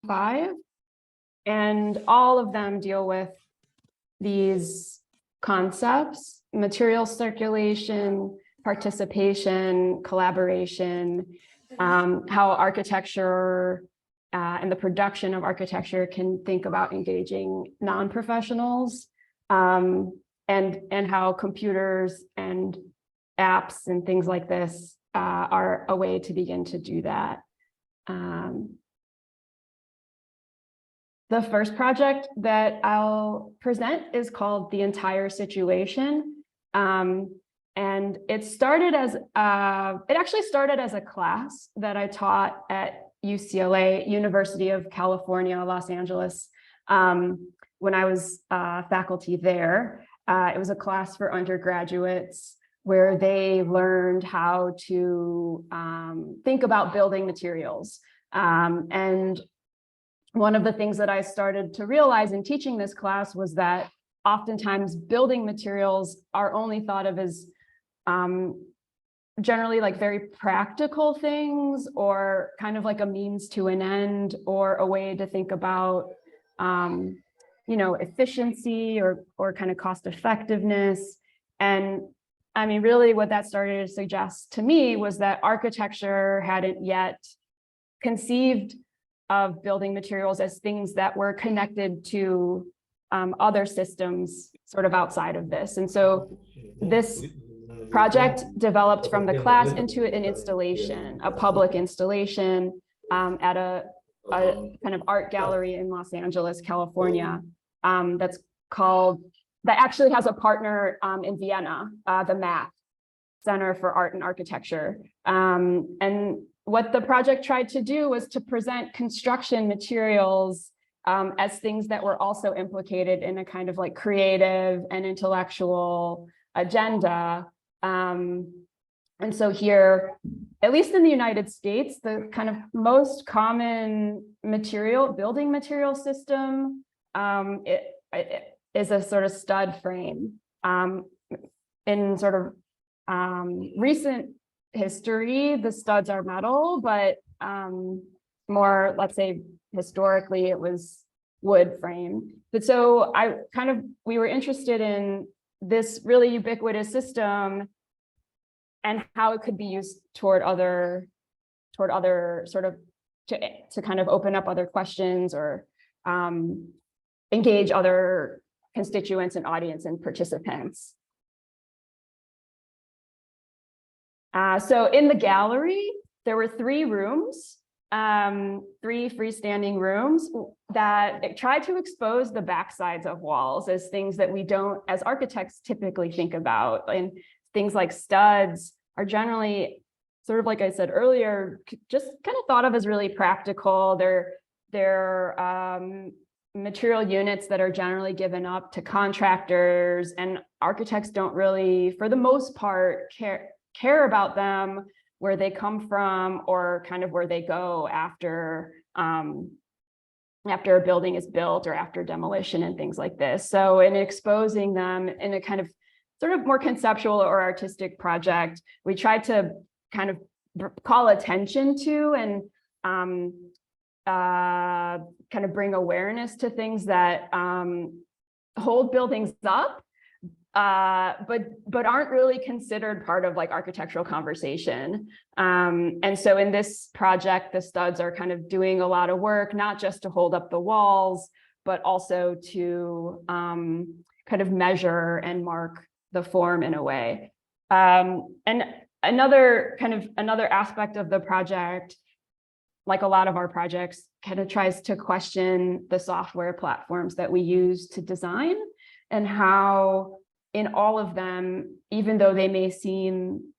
5, and all of them deal with these concepts: material circulation, participation, collaboration, how architecture and the production of architecture can think about engaging non-professionals, and how computers and apps and things like this are a way to begin to do that. The first project that I'll present is called The Entire Situation. And it started as, it actually started as a class that I taught at UCLA, University of California, Los Angeles, when I was faculty there. It was a class for undergraduates where they learned how to think about building materials. And one of the things that I started to realize in teaching this class was that oftentimes building materials are only thought of as generally like very practical things, or kind of like a means to an end, or a way to think about you know, efficiency or kind of cost effectiveness. And I mean, really what that started to suggest to me was that architecture hadn't yet conceived of building materials as things that were connected to other systems sort of outside of this. And so this project developed from the class into an installation, a public installation at a kind of art gallery in Los Angeles, California, that actually has a partner in Vienna, the MAP, Center for Art and Architecture. And what the project tried to do was to present construction materials as things that were also implicated in a kind of like creative and intellectual agenda. And so here, at least in the United States, the kind of most common building material system it is a sort of stud frame. In sort of recent history, the studs are metal, but more, let's say, historically, it was wood frame. But so we were interested in this really ubiquitous system and how it could be used toward other sort of to kind of open up other questions or engage other constituents and audience and participants. So in the gallery, there were 3 rooms, 3 freestanding rooms that tried to expose the backsides of walls as things that we don't, as architects, typically think about. And things like studs are generally, sort of like I said earlier, just kind of thought of as really practical. They're material units that are generally given up to contractors, and architects don't really, for the most part, care about them, where they come from, or kind of where they go after a building is built or after demolition and things like this. So in exposing them in a kind of sort of more conceptual or artistic project, we tried to kind of call attention to and kind of bring awareness to things that hold buildings up, but aren't really considered part of like architectural conversation. And so in this project, the studs are kind of doing a lot of work, not just to hold up the walls, but also to kind of measure and mark the form in a way. And another aspect of the project, like a lot of our projects, kind of tries to question the software platforms that we use to design, and how in all of them, even though they may seem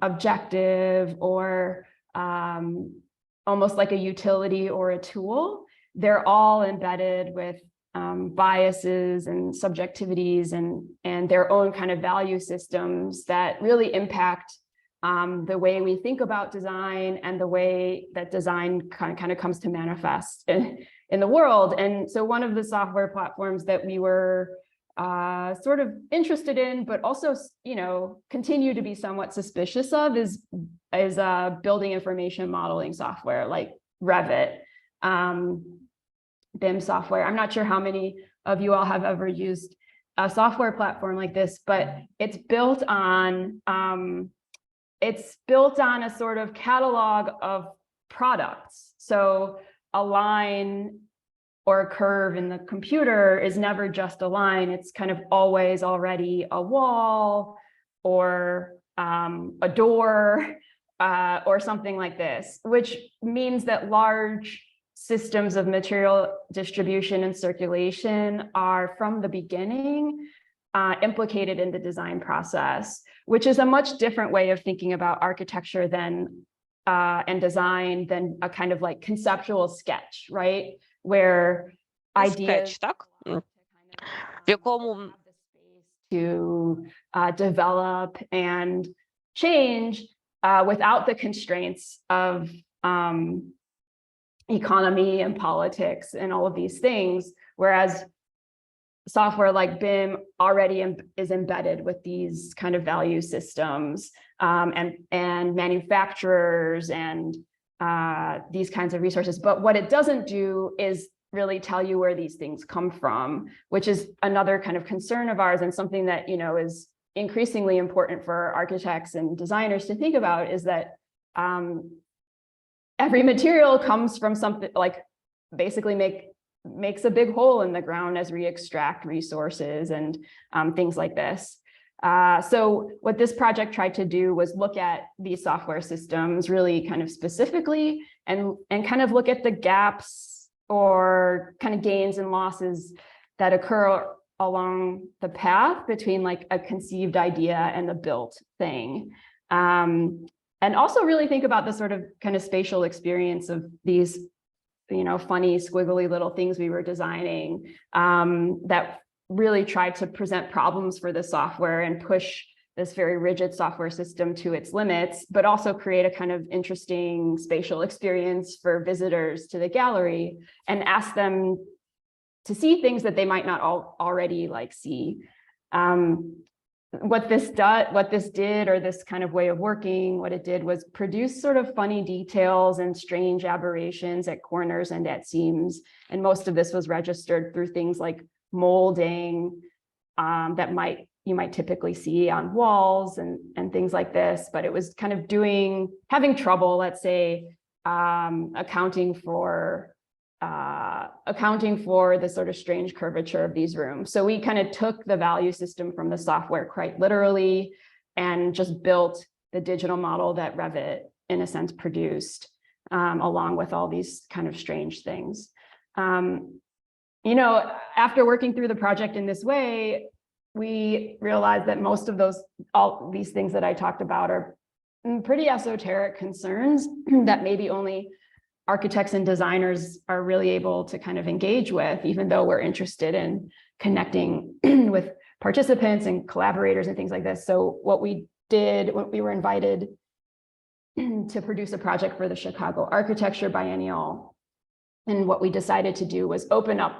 objective or almost like a utility or a tool, they're all embedded with biases and subjectivities and their own kind of value systems that really impact the way we think about design and the way that design kind of comes to manifest in the world. And so one of the software platforms that we were sort of interested in, but also, you know, continue to be somewhat suspicious of is building information modeling software like Revit. BIM software. I'm not sure how many of you all have ever used a software platform like this, but it's built on a sort of catalog of products. So a line or a curve in the computer is never just a line. It's kind of always already a wall or a door or something like this, which means that large systems of material distribution and circulation are from the beginning implicated in the design process, which is a much different way of thinking about architecture than and design than a kind of like conceptual sketch, right? Where ideas Sketch, так? В якому to develop and change without the constraints of economy and politics and all of these things, whereas software like BIM already is embedded with these kind of value systems and manufacturers and these kinds of resources. But what it doesn't do is really tell you where these things come from, which is another kind of concern of ours, and something that, you know, is increasingly important for architects and designers to think about, is that every material comes from something, like basically makes a big hole in the ground as we extract resources and things like this. So what this project tried to do was look at these software systems really kind of specifically and kind of look at the gaps or kind of gains and losses that occur along the path between like a conceived idea and a built thing. And also really think about the sort of kind of spatial experience of these, you know, funny, squiggly little things we were designing that really tried to present problems for the software and push this very rigid software system to its limits, but also create a kind of interesting spatial experience for visitors to the gallery and ask them to see things that they might not already like see. What this did, or this kind of way of working, what it did was produce sort of funny details and strange aberrations at corners and at seams. And most of this was registered through things like molding that you might typically see on walls and things like this. But it was kind of having trouble, let's say, accounting for the sort of strange curvature of these rooms. So we kind of took the value system from the software quite literally and just built the digital model that Revit, in a sense, produced, along with all these kind of strange things. You know, after working through the project in this way, we realized that most of all these things that I talked about are pretty esoteric concerns that maybe only architects and designers are really able to kind of engage with, even though we're interested in connecting with participants and collaborators and things like this. So what we did, when we were invited to produce a project for the Chicago Architecture Biennial, and what we decided to do was open up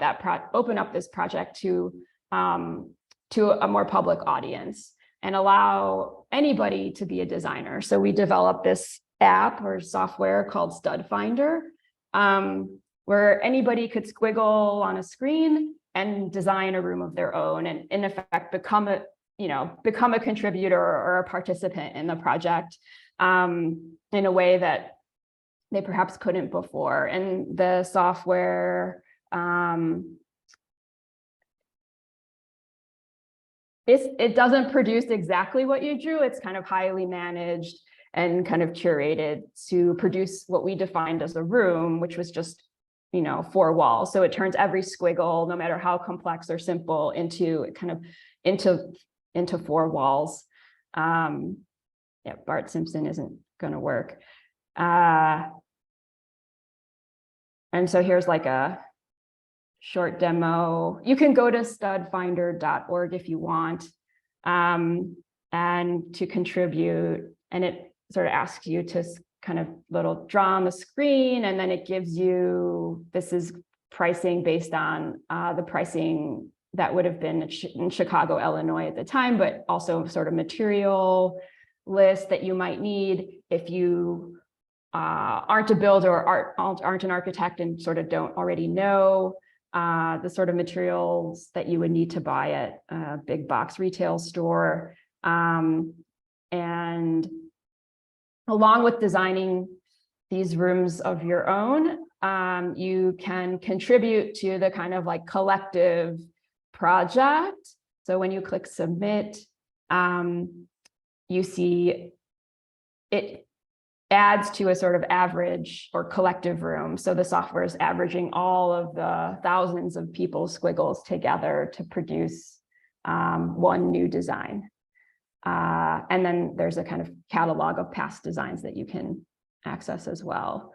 this project to a more public audience and allow anybody to be a designer. So we developed this app or software called Stud Finder, where anybody could squiggle on a screen and design a room of their own, and in effect become a contributor or a participant in the project in a way that they perhaps couldn't before. And the software it doesn't produce exactly what you drew. It's kind of highly managed and kind of curated to produce what we defined as a room, which was just, you know, 4 walls. So it turns every squiggle, no matter how complex or simple, into 4 walls. Yeah, Bart Simpson isn't going to work. And so here's like a short demo. You can go to studfinder.org if you want, and to contribute, and it sort of asks you to kind of draw on the screen, and then it gives you, this is pricing based on the pricing that would have been in Chicago, Illinois at the time, but also sort of material list that you might need if you aren't a builder or aren't an architect and sort of don't already know the sort of materials that you would need to buy at a big box retail store. And along with designing these rooms of your own, you can contribute to the kind of like collective project. So when you click submit, you see it adds to a sort of average or collective room. So the software is averaging all of the thousands of people's squiggles together to produce one new design. And then there's a kind of catalog of past designs that you can access as well.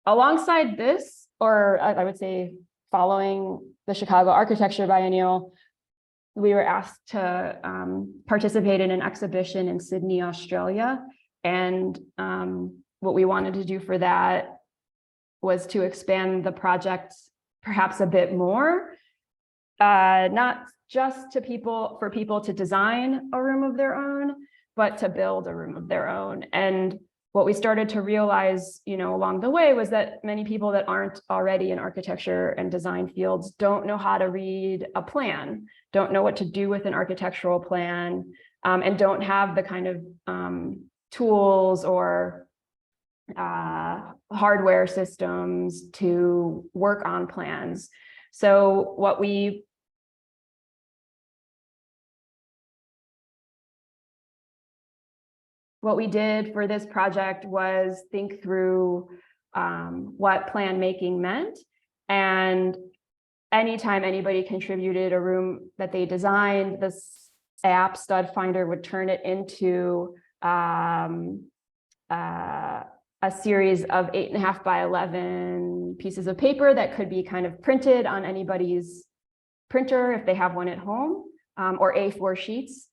Alongside this, or I would say following the Chicago Architecture Biennial, we were asked to participate in an exhibition in Sydney, Australia. And what we wanted to do for that was to expand the project perhaps a bit more, not just to for people to design a room of their own, but to build a room of their own. And what we started to realize, along the way was that many people that aren't already in architecture and design fields don't know how to read a plan, don't know what to do with an architectural plan, and don't have the kind of tools or hardware systems to work on plans. So what we did for this project was think through what plan making meant. And anytime anybody contributed a room that they designed, this app Stud Finder would turn it into a series of 8.5 by 11 pieces of paper that could be kind of printed on anybody's printer if they have one at home, or A4 sheets.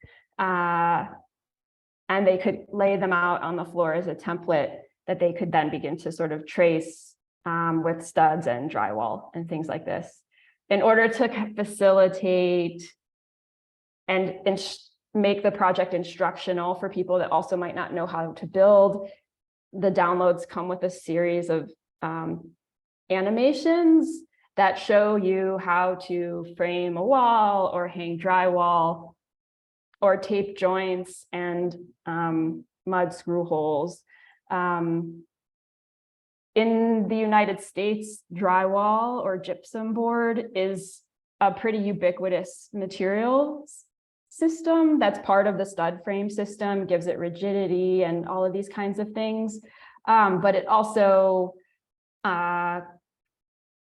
And they could lay them out on the floor as a template that they could then begin to sort of trace with studs and drywall and things like this, in order to facilitate and make the project instructional for people that also might not know how to build. The downloads come with a series of animations that show you how to frame a wall or hang drywall or tape joints and mud screw holes. In the United States, drywall or gypsum board is a pretty ubiquitous materials system that's part of the stud frame system, gives it rigidity and all of these kinds of things. But it also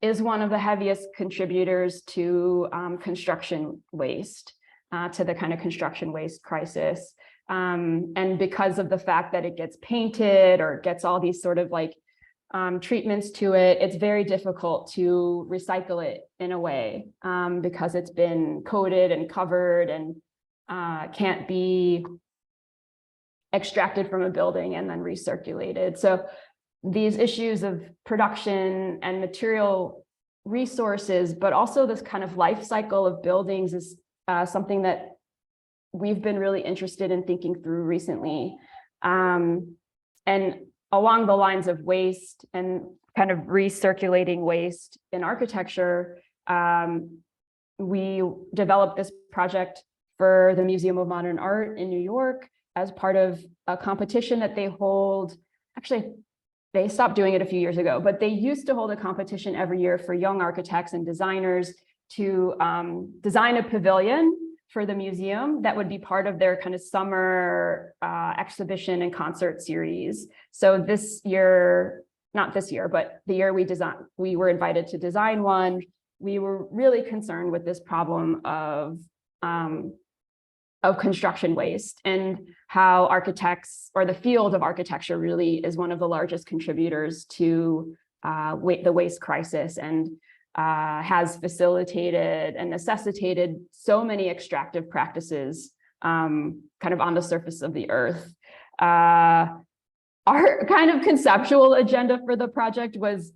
is one of the heaviest contributors to construction waste, to the kind of construction waste crisis. And because of the fact that it gets painted or gets all these sort of like treatments to it, it's very difficult to recycle it in a way, because it's been coated and covered and can't be extracted from a building and then recirculated. So these issues of production and material resources, but also this kind of life cycle of buildings is something that we've been really interested in thinking through recently. And along the lines of waste and kind of recirculating waste in architecture, we developed this project for the Museum of Modern Art in New York as part of a competition that they hold. Actually, they stopped doing it a few years ago, but they used to hold a competition every year for young architects and designers to design a pavilion for the museum that would be part of their kind of summer exhibition and concert series. So this year, not this year, but the year we were invited to design one. We were really concerned with this problem of construction waste and how architects, or the field of architecture, really is one of the largest contributors to the waste crisis, and has facilitated and necessitated so many extractive practices kind of on the surface of the earth. Our kind of conceptual agenda for the project was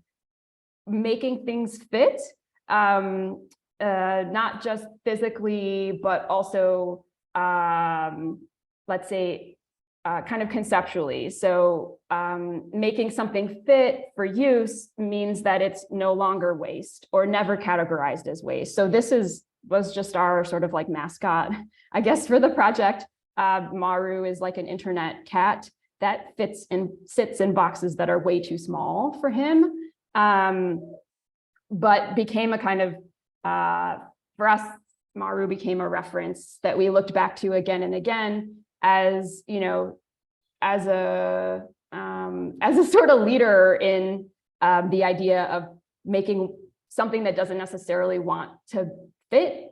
making things fit, not just physically, but also, let's say, kind of conceptually. So making something fit for use means that it's no longer waste or never categorized as waste. So this was just our sort of like mascot, I guess, for the project. Maru is like an internet cat that sits in boxes that are way too small for him, but became a kind of, for us, Maru became a reference that we looked back to again and again as, you know, as a sort of leader in the idea of making something that doesn't necessarily want to fit,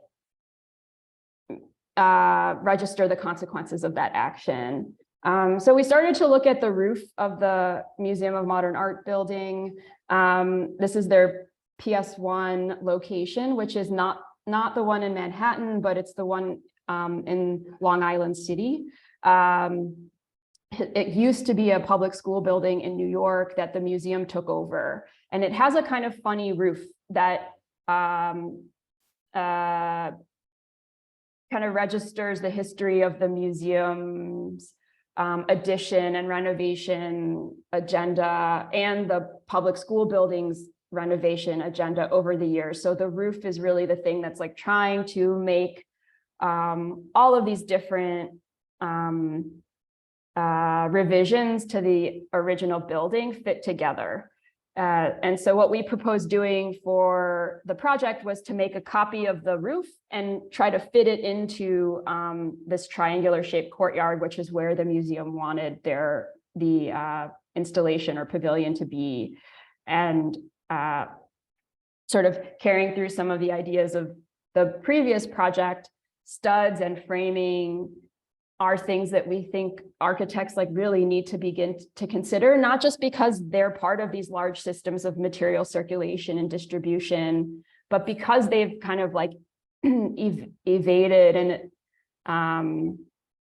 register the consequences of that action. So we started to look at the roof of the Museum of Modern Art building. This is their PS1 location, which is not the one in Manhattan, but it's the one in Long Island City. It used to be a public school building in New York that the museum took over. And it has a kind of funny roof that kind of registers the history of the museum's addition and renovation agenda and the public school buildings renovation agenda over the years. So the roof is really the thing that's like trying to make all of these different revisions to the original building fit together. And so what we proposed doing for the project was to make a copy of the roof and try to fit it into this triangular shaped courtyard, which is where the museum wanted the installation or pavilion to be. And sort of carrying through some of the ideas of the previous project, studs and framing are things that we think architects like really need to begin to consider, not just because they're part of these large systems of material circulation and distribution, but because they've kind of like evaded and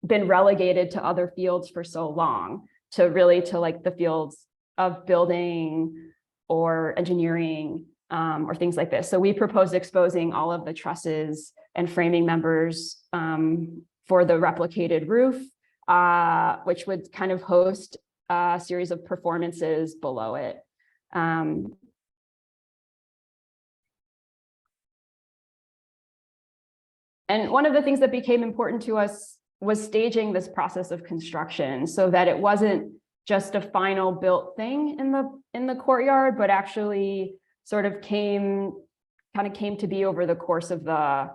been relegated to other fields for so long, to like the fields of building or engineering or things like this. So we proposed exposing all of the trusses and framing members for the replicated roof, which would kind of host a series of performances below it. And one of the things that became important to us was staging this process of construction so that it wasn't just a final built thing in the courtyard, but actually sort of came to be over the course of the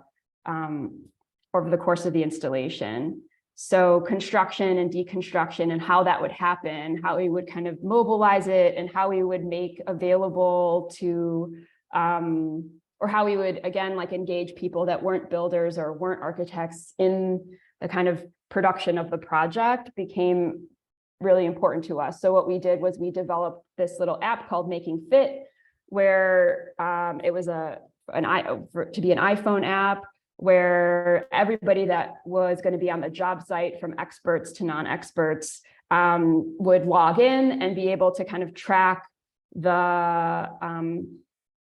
installation. So construction and deconstruction and how that would happen, how we would kind of mobilize it and how we would make available to, or how we would, again, like engage people that weren't builders or weren't architects in the kind of production of the project became really important to us. So what we did was we developed this little app called Making Fit, where it was to be an iPhone app, where everybody that was going to be on the job site, from experts to non-experts, would log in and be able to kind of track the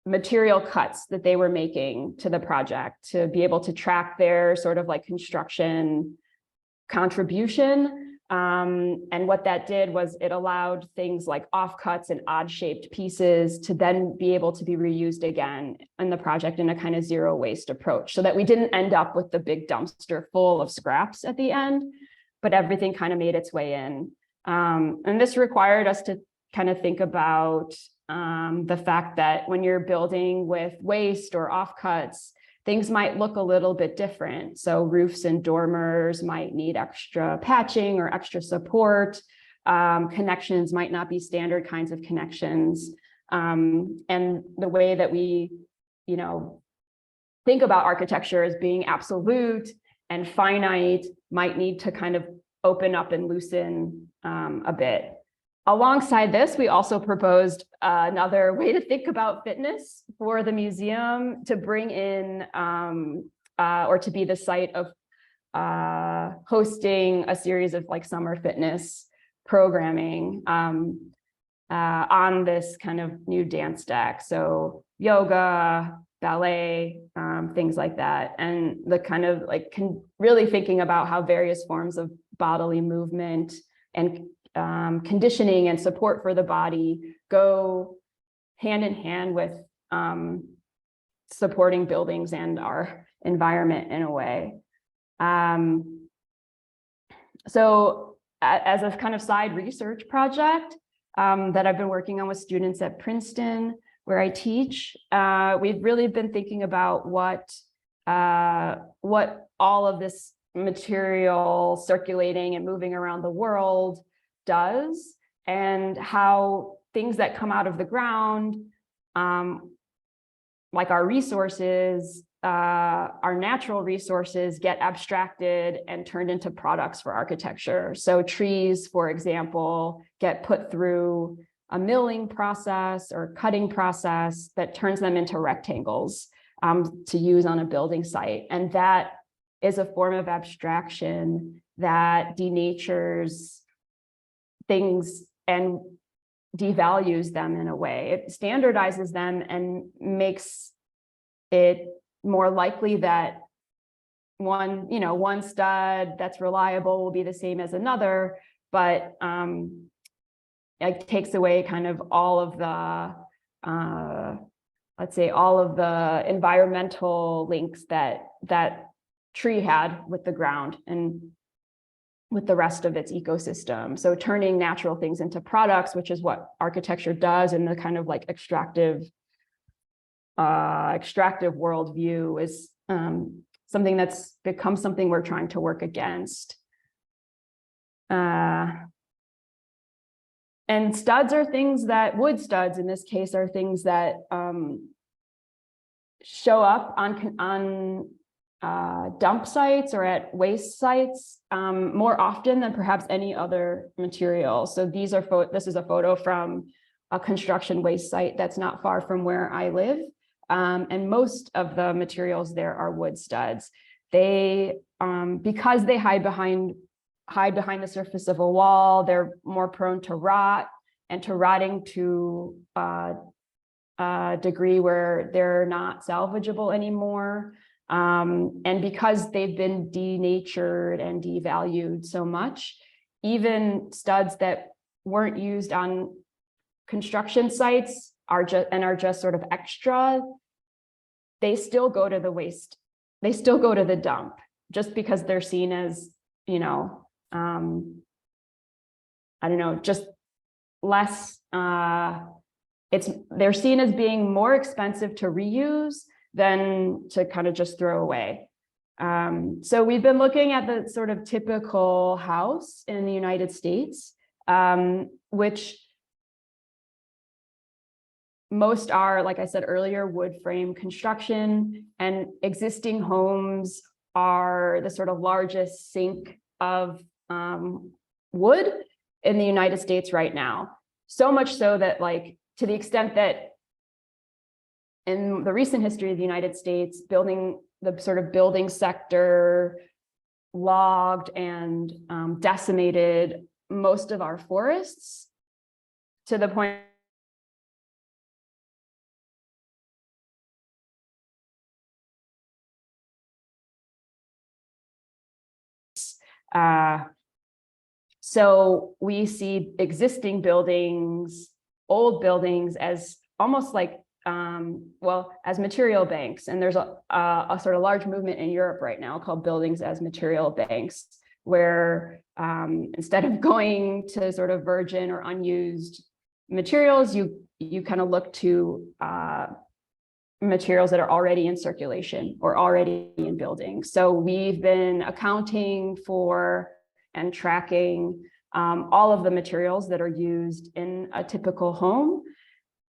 material cuts that they were making to the project, to be able to track their sort of like construction contribution. And what that did was it allowed things like offcuts and odd-shaped pieces to then be able to be reused again in the project in a kind of zero waste approach, so that we didn't end up with the big dumpster full of scraps at the end, but everything kind of made its way in. And this required us to kind of think about the fact that when you're building with waste or offcuts, things might look a little bit different. So roofs and dormers might need extra patching or extra support. Connections might not be standard kinds of connections. And the way that we, think about architecture as being absolute and finite might need to kind of open up and loosen a bit. Alongside this, we also proposed another way to think about fitness for the museum, to bring in or to be the site of hosting a series of like summer fitness programming on this kind of new dance deck. So yoga, ballet, things like that. And the kind of like really thinking about how various forms of bodily movement and conditioning and support for the body go hand in hand with supporting buildings and our environment in a way. So as a kind of side research project that I've been working on with students at Princeton, where I teach, we've really been thinking about what all of this material circulating and moving around the world does, and how things that come out of the ground, like our resources, our natural resources, get abstracted and turned into products for architecture. So trees, for example, get put through a milling process or cutting process that turns them into rectangles to use on a building site. And that is a form of abstraction that denatures things and devalues them in a way. It standardizes them and makes it more likely that one stud that's reliable will be the same as another, but it takes away kind of all of the, let's say, all of the environmental links that tree had with the ground and with the rest of its ecosystem. So turning natural things into products, which is what architecture does in the kind of like extractive worldview, is something that's become something we're trying to work against. And studs are things that, wood studs in this case, are things that show up on dump sites or at waste sites more often than perhaps any other material. So this is a photo from a construction waste site that's not far from where I live. And most of the materials there are wood studs. They, because they hide behind the surface of a wall, they're more prone to rot and to rotting to a degree where they're not salvageable anymore. And because they've been denatured and devalued so much, even studs that weren't used on construction sites are just sort of extra, they still go to the waste. They still go to the dump just because they're seen as, I don't know, just less, they're seen as being more expensive to reuse than to kind of just throw away. So we've been looking at the sort of typical house in the United States, which most are, like I said earlier, wood frame construction, and existing homes are the sort of largest sink of wood in the United States right now. So much so that, like, to the extent that in the recent history of the United States, the sort of building sector logged and decimated most of our forests to the point so we see existing buildings, old buildings, as almost like as material banks. And there's a sort of large movement in Europe right now called buildings as material banks, where instead of going to sort of virgin or unused materials, you kind of look to materials that are already in circulation or already in buildings. So we've been accounting for and tracking all of the materials that are used in a typical home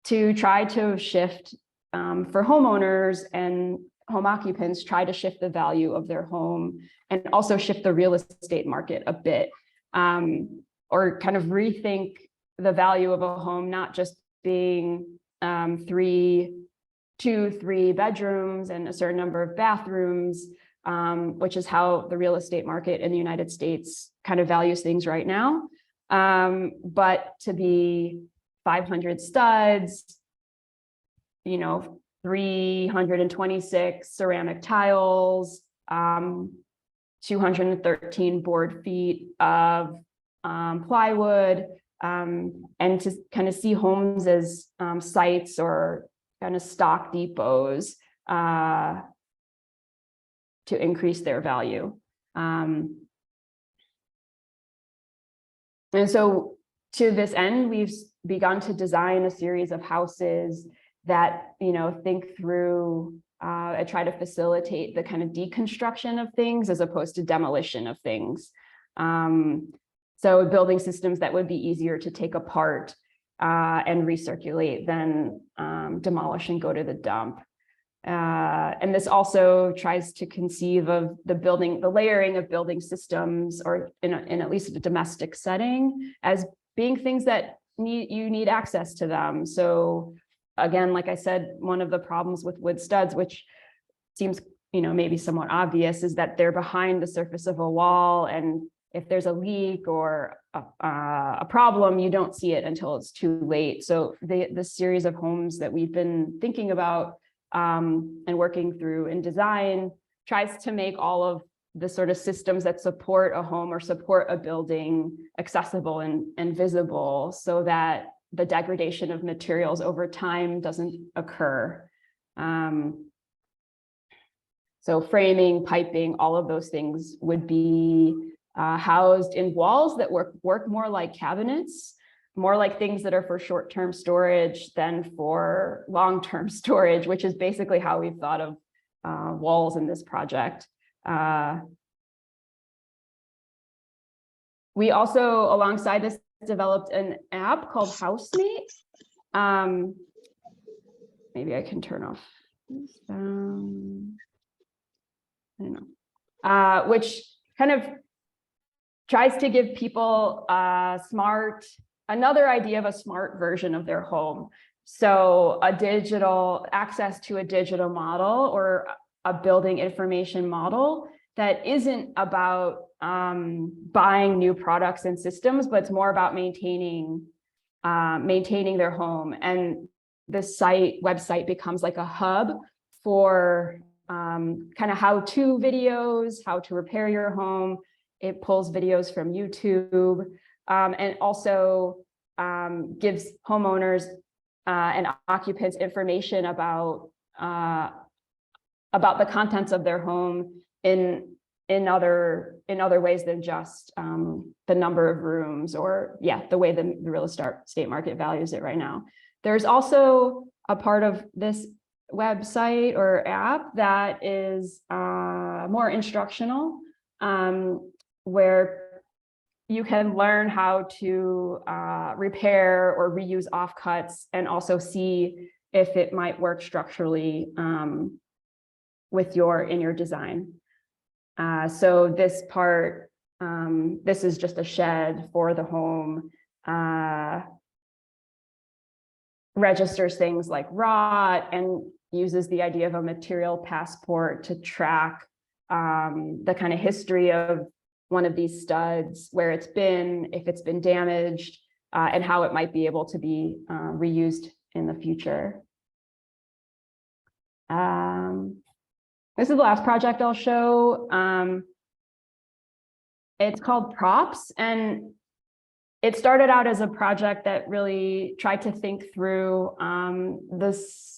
to try to shift for homeowners and home occupants, try to shift the value of their home and also shift the real estate market a bit, or kind of rethink the value of a home, not just being 2-3 bedrooms and a certain number of bathrooms, which is how the real estate market in the United States kind of values things right now, but to be 500 studs, 326 ceramic tiles, 213 board feet of plywood, and to kind of see homes as sites or kind of stock depots to increase their value. And so to this end, we've begun to design a series of houses that, think through and try to facilitate the kind of deconstruction of things as opposed to demolition of things. So building systems that would be easier to take apart and recirculate than demolish and go to the dump. And this also tries to conceive of the layering of building systems, or in at least a domestic setting, as being things that you need access to them. So again, like I said, one of the problems with wood studs, which seems, maybe somewhat obvious, is that they're behind the surface of a wall, and if there's a leak or a problem, you don't see it until it's too late. So the series of homes that we've been thinking about and working through in design tries to make all of the sort of systems that support a home or support a building accessible and visible, so that the degradation of materials over time doesn't occur. So framing, piping, all of those things would be housed in walls that work more like cabinets, more like things that are for short-term storage than for long-term storage, which is basically how we've thought of walls in this project. We also, alongside this, developed an app called Housemate. Maybe I can turn off this. I don't know. Which kind of tries to give people another idea of a smart version of their home. So access to a digital model or a building information model that isn't about buying new products and systems, but it's more about maintaining their home. And this website becomes like a hub for kind of how-to videos, how to repair your home. It pulls videos from YouTube, and also gives homeowners and occupants information about the contents of their home in other ways than just the number of rooms, or the way the real estate market values it right now. There's also a part of this website or app that is more instructional, where you can learn how to repair or reuse offcuts, and also see if it might work structurally in your design. So this part, this is just a shed for the home, registers things like rot, and uses the idea of a material passport to track the kind of history of one of these studs, where it's been, if it's been damaged, and how it might be able to be reused in the future. This is the last project I'll show. It's called Props, and it started out as a project that really tried to think through this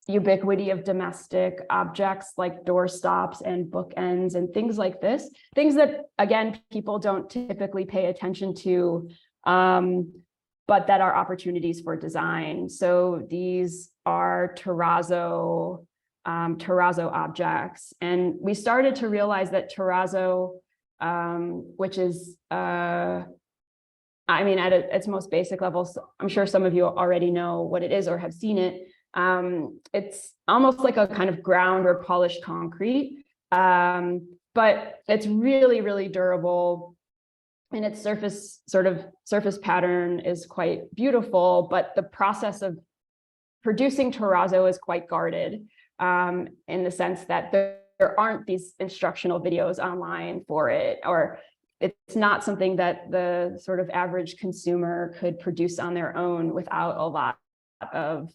ubiquity of domestic objects like doorstops and bookends and things like this, things that, again, people don't typically pay attention to, but that are opportunities for design. So these are terrazzo objects. And we started to realize that terrazzo, which is, at its most basic level, I'm sure some of you already know what it is or have seen it. It's almost like a kind of ground or polished concrete, but it's really, really durable. And its surface pattern is quite beautiful, but the process of producing terrazzo is quite guarded, in the sense that there aren't these instructional videos online for it, or it's not something that the sort of average consumer could produce on their own without a lot of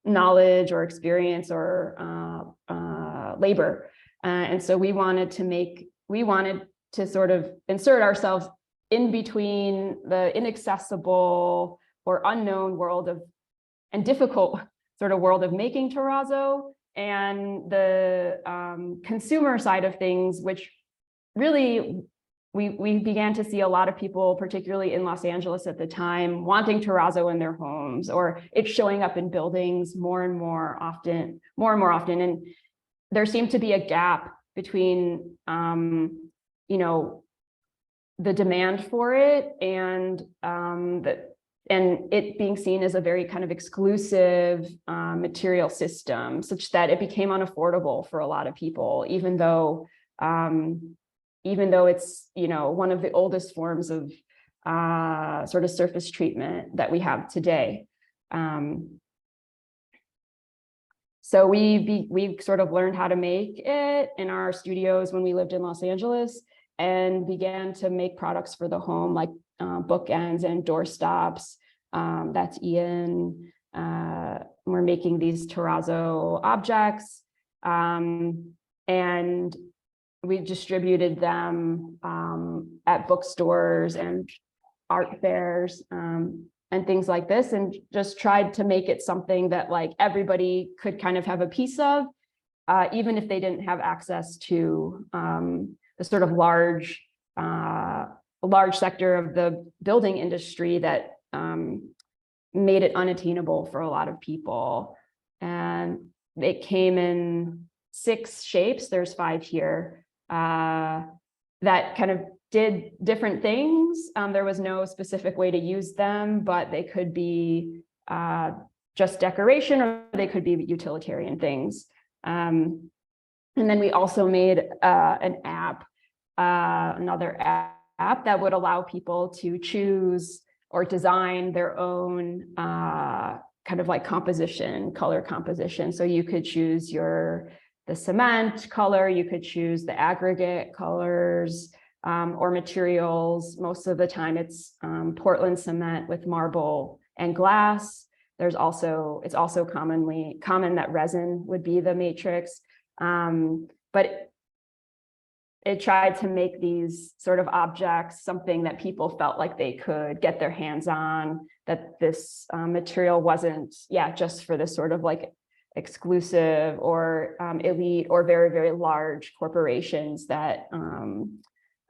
knowledge or experience or labor. And so we wanted to sort of insert ourselves in between the inaccessible or unknown world of, and difficult sort of world of making terrazzo, and the consumer side of things, which really we began to see a lot of people, particularly in Los Angeles at the time, wanting terrazzo in their homes, or it's showing up in buildings more and more often. And there seemed to be a gap between, you know, the demand for it and it being seen as a very kind of exclusive material system, such that it became unaffordable for a lot of people, even though it's, you know, one of the oldest forms of sort of surface treatment that we have today. So we sort of learned how to make it in our studios when we lived in Los Angeles, and began to make products for the home, like bookends and doorstops. That's Ian. We're making these terrazzo objects, and we distributed them at bookstores and art fairs and things like this, and just tried to make it something that like everybody could kind of have a piece of, even if they didn't have access to the sort of large sector of the building industry that made it unattainable for a lot of people. And it came in 6 shapes. There's 5 here that kind of did different things. There was no specific way to use them, but they could be just decoration, or they could be utilitarian things. And then we also made an app, another app that would allow people to choose or design their own kind of like composition, color composition. So you could choose the cement color, you could choose the aggregate colors or materials. Most of the time it's Portland cement with marble and glass. It's also common that resin would be the matrix. But it tried to make these sort of objects something that people felt like they could get their hands on, that this material wasn't, just for this sort of like exclusive or elite or very, very large corporations that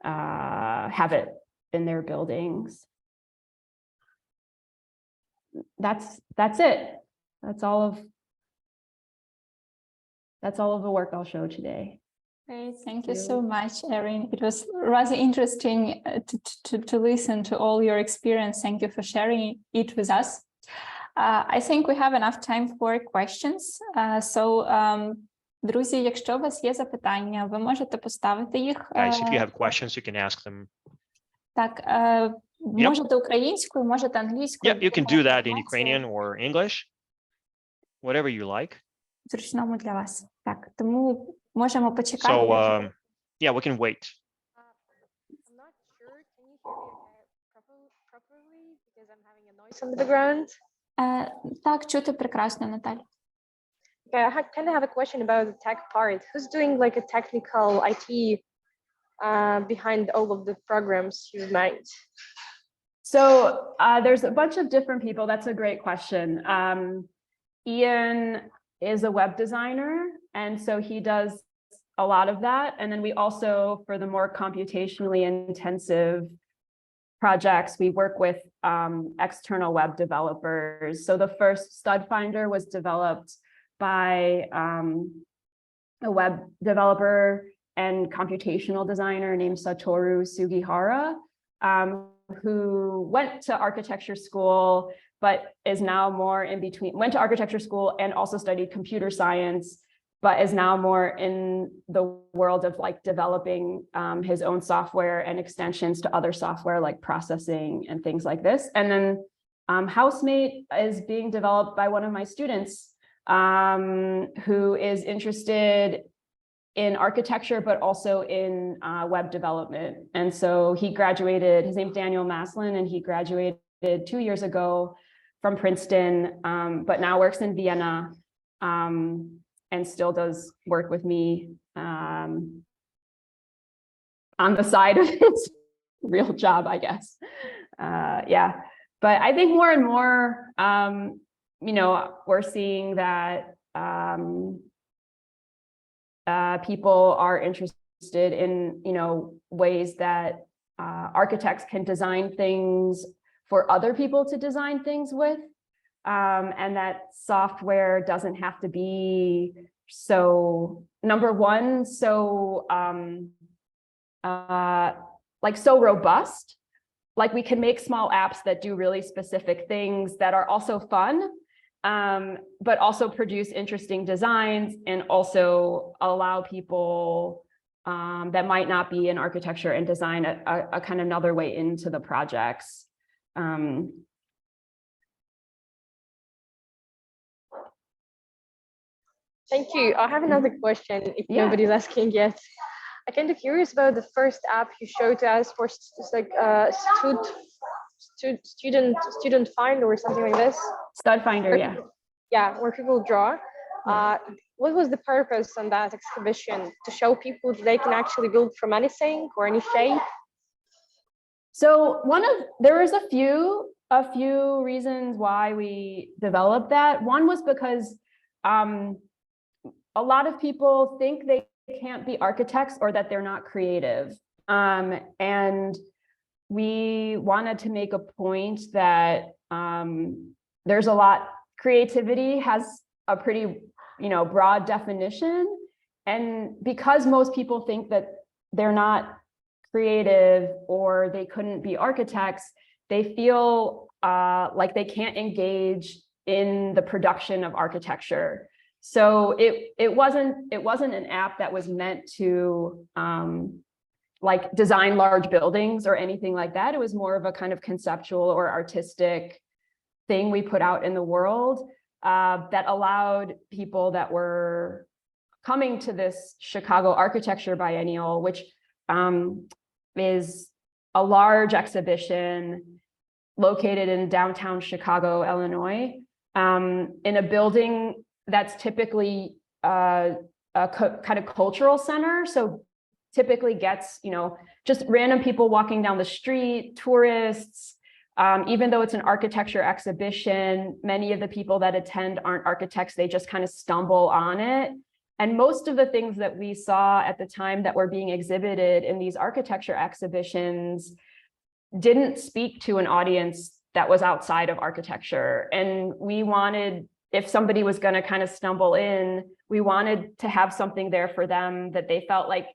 have it in their buildings. That's it. That's all of the work I'll show today. Great, thank you so much, Erin. It was rather interesting to listen to all your experience. Thank you for sharing it with us. I think we have enough time for questions. Друзі, якщо у вас є запитання, ви можете поставити їх. Guys, if you have questions, you can ask them. Так, можете українською, можете англійською. Yeah, you can do that in Ukrainian or English, whatever you like. Зручному для вас. Так, тому можемо почекати. So, yeah, we can wait. I'm not sure. Can you hear me properly because I'm having a noise on the background? Так, чути прекрасно, Наталя. Okay, I kind of have a question about the tech part. Who's doing like a technical IT behind all of the programs you've made? So there's a bunch of different people. That's a great question. Ian is a web designer, and so he does a lot of that. And then we also, for the more computationally intensive projects, we work with external web developers. So the first stud finder was developed by a web developer and computational designer named Satoru Sugihara, who went to architecture school, but is now more in between, went to architecture school and also studied computer science, but is now more in the world of like developing his own software and extensions to other software like processing and things like this. And then Housemate is being developed by one of my students who is interested in architecture, but also in web development. And so he graduated, his name's Daniel Maslin, and he graduated 2 years ago from Princeton, but now works in Vienna. and still does work with me on the side of his real job, I guess. Yeah, but I think more and more, you know, we're seeing that people are interested in, you know, ways that architects can design things for other people to design things with. And that software doesn't have to be so, number one, so like so robust. Like we can make small apps that do really specific things that are also fun, but also produce interesting designs and also allow people that might not be in architecture and design a kind of another way into the projects. Thank you. I have another question if nobody's asking yet. I'm kind of curious about the first app you showed us for like student find or something like this. Stud Finder, yeah. Yeah, where people draw. What was the purpose on that exhibition? To show people that they can actually build from anything or any shape? So there was a few reasons why we developed that. One was because a lot of people think they can't be architects or that they're not creative. And we wanted to make a point that there's a lot, creativity has a pretty, you know, broad definition. And because most people think that they're not creative or they couldn't be architects, they feel like they can't engage in the production of architecture. So it wasn't an app that was meant to like design large buildings or anything like that. It was more of a kind of conceptual or artistic thing we put out in the world that allowed people that were coming to this Chicago Architecture Biennial, which is a large exhibition located in downtown Chicago, Illinois, in a building that's typically a kind of cultural center. So typically gets, you know, just random people walking down the street, tourists. Even though it's an architecture exhibition, many of the people that attend aren't architects, they just kind of stumble on it. And most of the things that we saw at the time that were being exhibited in these architecture exhibitions didn't speak to an audience that was outside of architecture. And we wanted, if somebody was going to kind of stumble in, we wanted to have something there for them that they felt like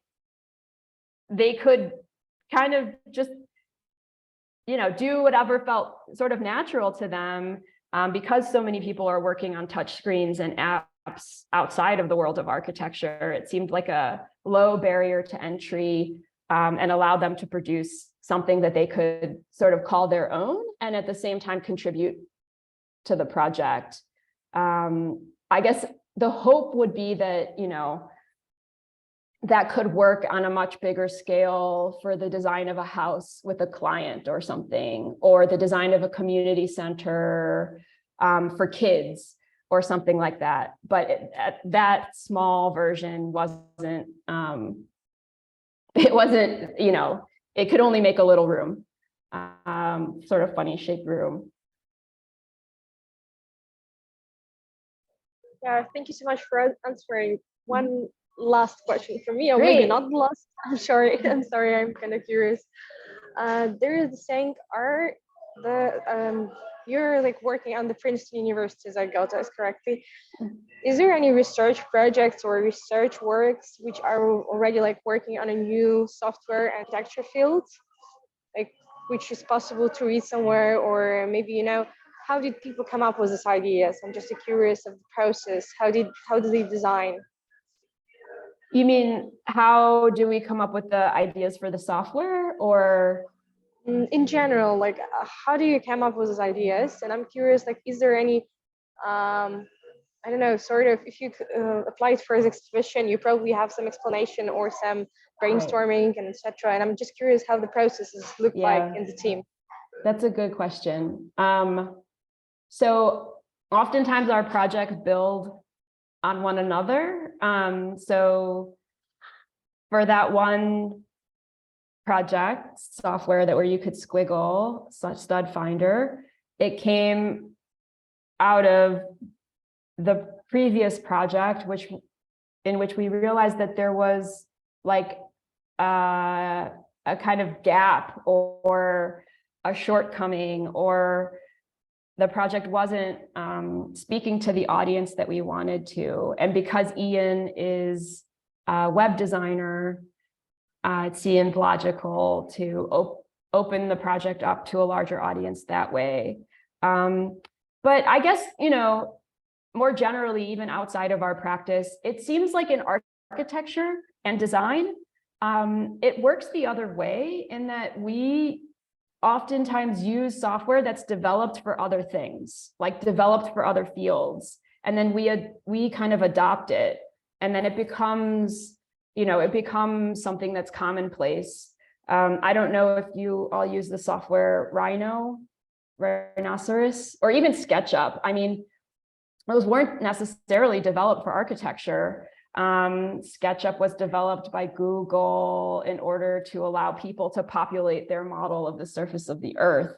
they could kind of just, you know, do whatever felt sort of natural to them, because so many people are working on touch screens and apps outside of the world of architecture. It seemed like a low barrier to entry and allowed them to produce something that they could sort of call their own and at the same time contribute to the project. I guess the hope would be that, you know, that could work on a much bigger scale for the design of a house with a client or something, or the design of a community center for kids or something like that. But that small version wasn't, it wasn't, you know, it could only make a little room, sort of funny shaped room. Yeah, thank you so much for answering. One last question for me, or maybe not the last. I'm sorry. I'm sorry. I'm kind of curious. There is the saying, are the you're like working on the Princeton University, as I got this correctly. Is there any research projects or research works which are already like working on a new software architecture field, like which is possible to read somewhere, or maybe, you know, how did people come up with this ideas? I'm just curious of the process. How did they design? You mean, how do we come up with the ideas for the software, or? In general, like how do you come up with these ideas? And I'm curious, like, is there any, I don't know, sort of, if you applied for this exhibition, you probably have some explanation or some brainstorming and etc. And I'm just curious how the processes look like in the team. That's a good question. So oftentimes our projects build on one another. So for that one project software where you could squiggle such stud finder, it came out of the previous project, in which we realized that there was like a kind of gap or a shortcoming, or the project wasn't speaking to the audience that we wanted to. And because Ian is a web designer, it seemed logical to open the project up to a larger audience that way. But I guess, you know, more generally, even outside of our practice, it seems like in architecture and design, it works the other way in that we oftentimes use software that's developed for other things, like developed for other fields. And then we kind of adopt it. And then it becomes, you know, it becomes something that's commonplace. I don't know if you all use the software Rhinoceros, or even SketchUp. I mean, those weren't necessarily developed for architecture. SketchUp was developed by Google in order to allow people to populate their model of the surface of the Earth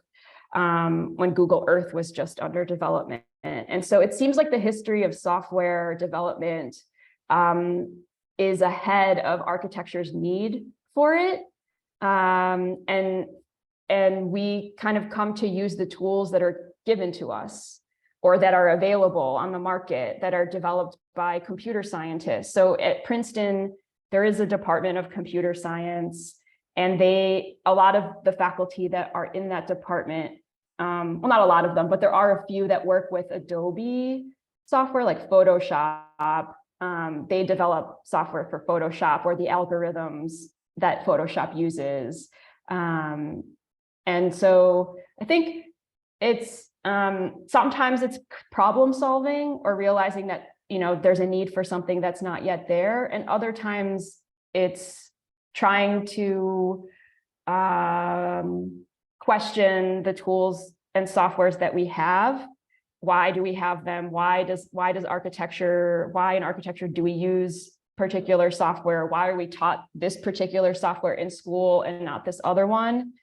when Google Earth was just under development. And so it seems like the history of software development is ahead of architecture's need for it. And we kind of come to use the tools that are given to us, or that are available on the market, that are developed by computer scientists. So at Princeton, there is a department of computer science, and a lot of the faculty that are in that department, well, not a lot of them, but there are a few that work with Adobe software like Photoshop. They develop software for Photoshop, or the algorithms that Photoshop uses. And so I think it's, sometimes it's problem solving, or realizing that, you know, there's a need for something that's not yet there. And other times it's trying to question the tools and softwares that we have. Why do we have them? Why in architecture do we use particular software? Why are we taught this particular software in school and not this other one?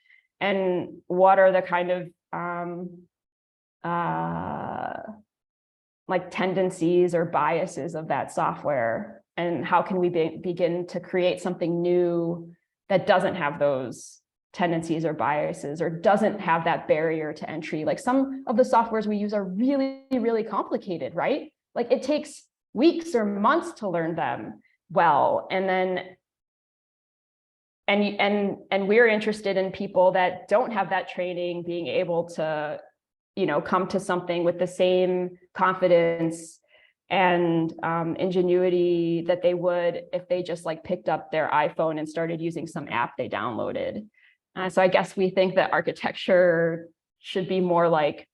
And what are the kind of like tendencies or biases of that software? And how can we begin to create something new that doesn't have those tendencies or biases, or doesn't have that barrier to entry? Like some of the softwares we use are really, really complicated, right? Like it takes weeks or months to learn them well. And then, and we're interested in people that don't have that training being able to, you know, come to something with the same confidence and ingenuity that they would if they just like picked up their iPhone and started using some app they downloaded. So I guess we think that architecture should be more like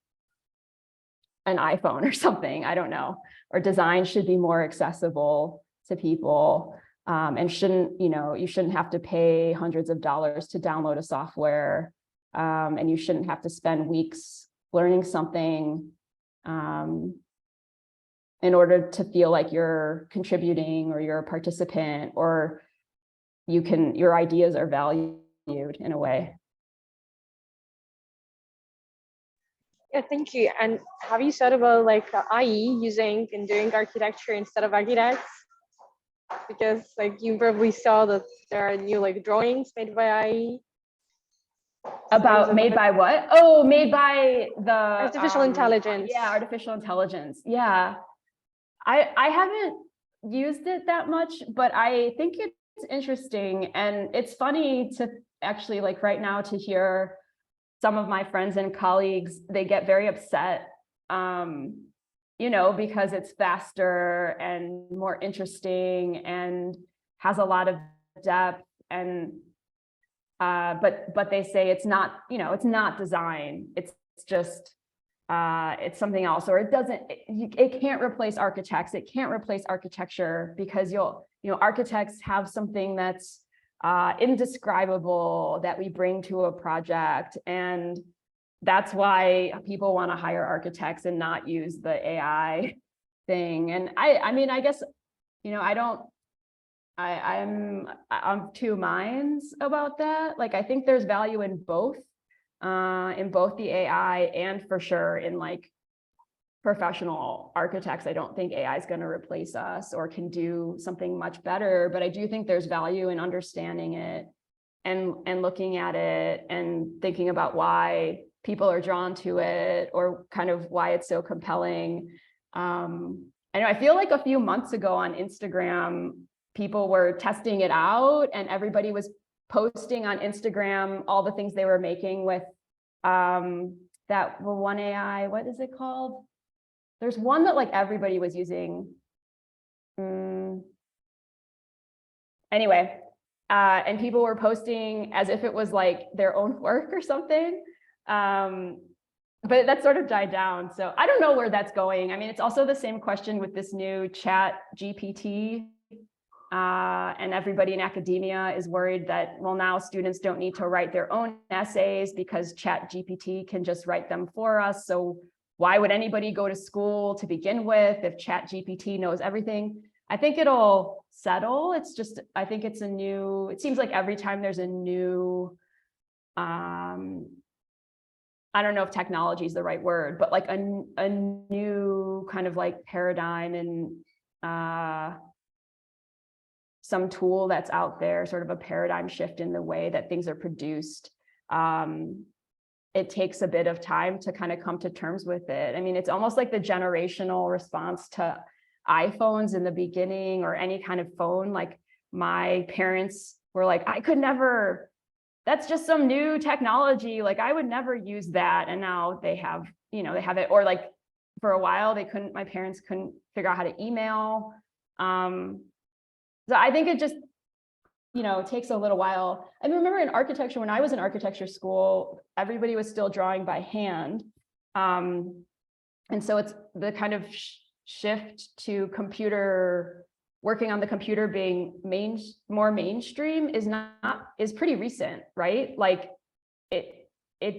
an iPhone or something, I don't know, or design should be more accessible to people, and shouldn't, you know, you shouldn't have to pay hundreds of dollars to download a software, and you shouldn't have to spend weeks learning something in order to feel like you're contributing or you're a participant, or your ideas are valued in a way. Yeah, thank you. And have you thought about like IE using and doing architecture instead of architects? Because like you probably saw that there are new like drawings made by IE. About made by what? Oh, made by the artificial intelligence. Yeah, artificial intelligence. Yeah. I haven't used it that much, but I think it's interesting. And it's funny to actually, like right now, to hear some of my friends and colleagues, they get very upset, you know, because it's faster and more interesting and has a lot of depth. And but they say it's not, you know, it's not design. It's just it's something else, or it can't replace architects. It can't replace architecture, because architects have something that's indescribable that we bring to a project. And that's why people want to hire architects and not use the AI thing. And I mean, I guess, you know, I'm of two minds about that. Like, I think there's value in both the AI and for sure in like professional architects. I don't think AI is going to replace us or can do something much better, but I do think there's value in understanding it and looking at it and thinking about why people are drawn to it or kind of why it's so compelling. I know I feel like a few months ago on Instagram, people were testing it out and everybody was posting on Instagram all the things they were making with that one AI, what is it called? There's one that like everybody was using. Anyway, and people were posting as if it was like their own work or something. But that sort of died down. So I don't know where that's going. I mean, it's also the same question with this new chat GPT. And everybody in academia is worried that, well, now students don't need to write their own essays because chat GPT can just write them for us. So why would anybody go to school to begin with if chat GPT knows everything? I think it'll settle. It's just, I think it's a new, it seems like every time there's a new, I don't know if technology is the right word, but like a new kind of like paradigm and some tool that's out there, sort of a paradigm shift in the way that things are produced. It takes a bit of time to kind of come to terms with it. I mean, it's almost like the generational response to iPhones in the beginning or any kind of phone. Like my parents were like, I could never, that's just some new technology. Like I would never use that. And now they have, you know, they have it, or like for a while they couldn't, my parents couldn't figure out how to email. So I think it just, you know, takes a little while. I remember in architecture, when I was in architecture school, everybody was still drawing by hand. And so it's the kind of shift to computer, working on the computer being more mainstream is pretty recent, right? Like it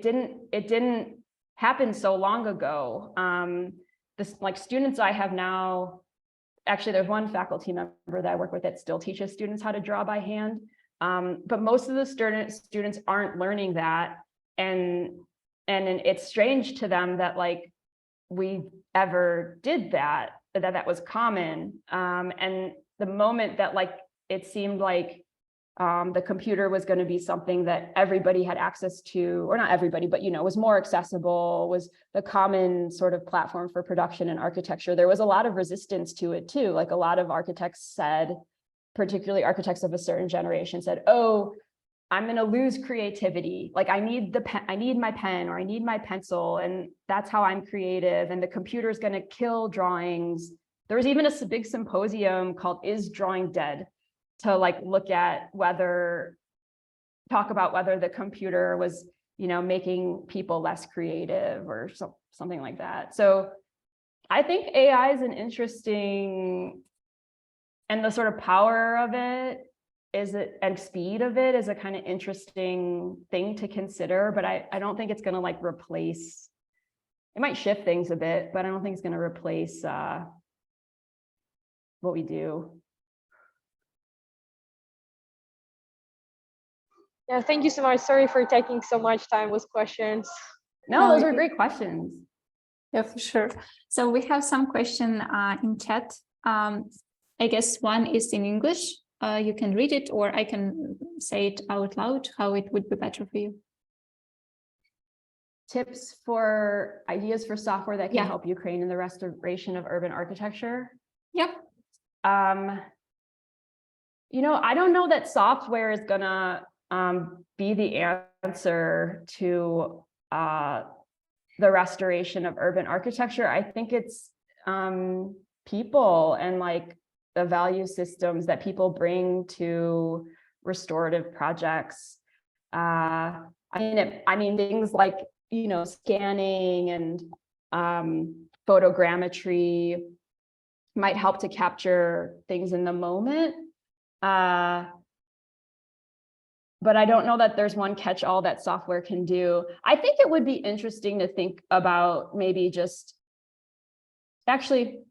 didn't happen so long ago. This like students I have now, actually, there's one faculty member that I work with that still teaches students how to draw by hand. But most of the students aren't learning that. And it's strange to them that like we ever did that was common. And the moment that like, it seemed like the computer was going to be something that everybody had access to, or not everybody, but, you know, was more accessible, was the common sort of platform for production in architecture. There was a lot of resistance to it too. Like a lot of architects said, particularly architects of a certain generation said, oh, I'm going to lose creativity. Like I need I need my pen or I need my pencil. And that's how I'm creative. And the computer is going to kill drawings. There was even a big symposium called Is Drawing Dead? To like look at talk about whether the computer was, you know, making people less creative or something like that. So I think AI is an interesting, and the sort of power of it and speed of it is a kind of interesting thing to consider, but I don't think it's going to like replace, it might shift things a bit, but I don't think it's going to replace what we do. Yeah, thank you so much. Sorry for taking so much time with questions. No, those are great questions. Yeah, for sure. So we have some question in chat. I guess one is in English. You can read it, or I can say it out loud, how it would be better for you. Tips for ideas for software that can help Ukraine in the restoration of urban architecture. Yep. You know, I don't know that software is gonna be the answer to the restoration of urban architecture. I think it's people and like the value systems that people bring to restorative projects. I mean things like, you know, scanning and photogrammetry might help to capture things in the moment. But I don't know that there's one catch-all that software can do. I think it would be interesting to think about maybe just, actually,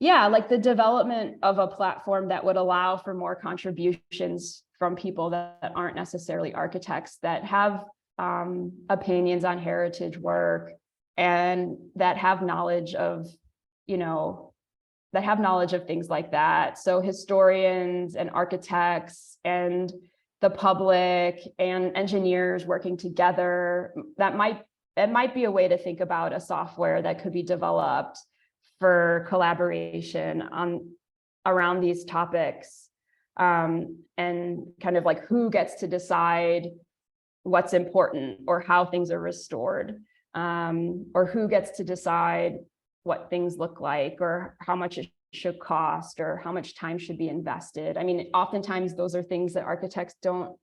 yeah, like the development of a platform that would allow for more contributions from people that aren't necessarily architects, that have opinions on heritage work, and that have knowledge of, that have knowledge of things like that. So historians and architects and the public and engineers working together, it might be a way to think about a software that could be developed for collaboration around these topics, and kind of like who gets to decide what's important or how things are restored, or who gets to decide what things look like or how much it should cost or how much time should be invested. I mean, oftentimes those are things that architects don't,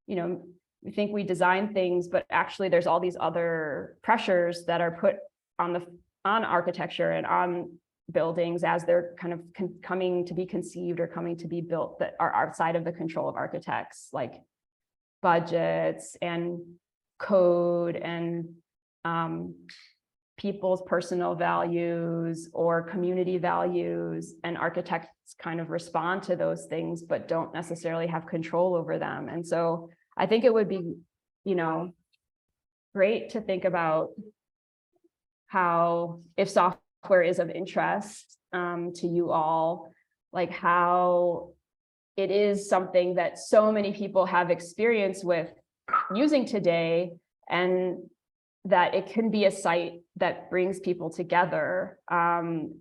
we think we design things, but actually there's all these other pressures that are put on architecture and on buildings as they're kind of coming to be conceived or coming to be built, that are outside of the control of architects, like budgets and code and people's personal values or community values, and architects kind of respond to those things but don't necessarily have control over them. And so I think it would be, great to think about how, if software is of interest to you all, like how it is something that so many people have experience with using today, and that it can be a site that brings people together. And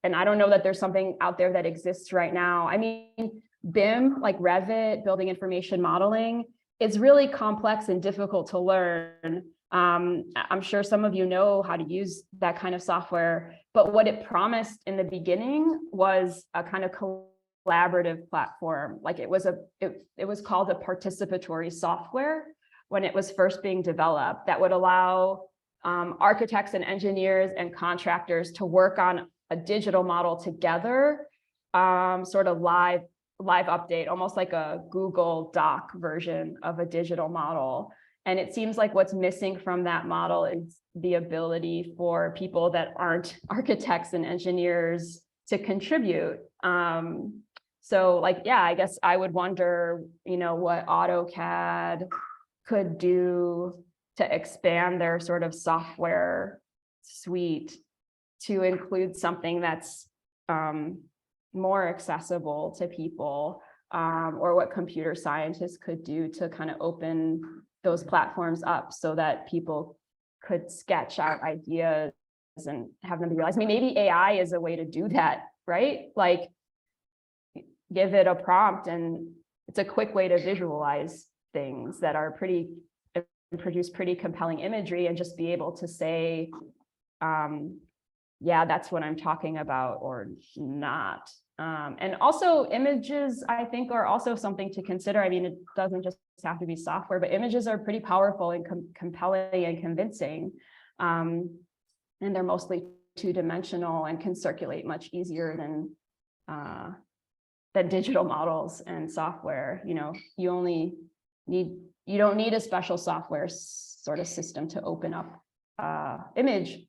I don't know that there's something out there that exists right now. I mean, BIM, like Revit, building information modeling, is really complex and difficult to learn. I'm sure some of you know how to use that kind of software, but what it promised in the beginning was a kind of collaborative platform. Like it was called a participatory software when it was first being developed, that would allow architects and engineers and contractors to work on a digital model together, sort of live update, almost like a Google Doc version of a digital model. And it seems like what's missing from that model is the ability for people that aren't architects and engineers to contribute. So like, yeah, I guess I would wonder, what AutoCAD could do to expand their sort of software suite to include something that's more accessible to people, or what computer scientists could do to kind of open those platforms up so that people could sketch out ideas and have them be realized. I mean, maybe AI is a way to do that, right? Like give it a prompt and it's a quick way to visualize things that are produce pretty compelling imagery, and just be able to say, yeah, that's what I'm talking about, or not. And also images, I think, are also something to consider. I mean, it doesn't just have to be software, but images are pretty powerful and compelling and convincing. And they're mostly two-dimensional and can circulate much easier than digital models and software. You don't need a special software sort of system to open up image,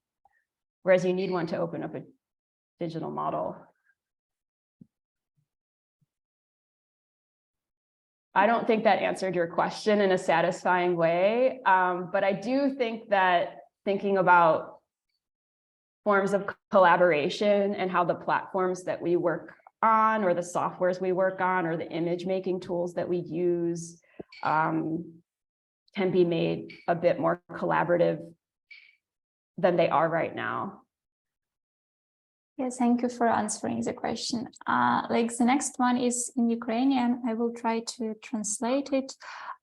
whereas you need one to open up a digital model. I don't think that answered your question in a satisfying way, but I do think that thinking about forms of collaboration and how the platforms that we work on, or the softwares we work on, or the image making tools that we use can be made a bit more collaborative than they are right now. Yes, thank you for answering the question. Like the next one is in Ukrainian. I will try to translate it.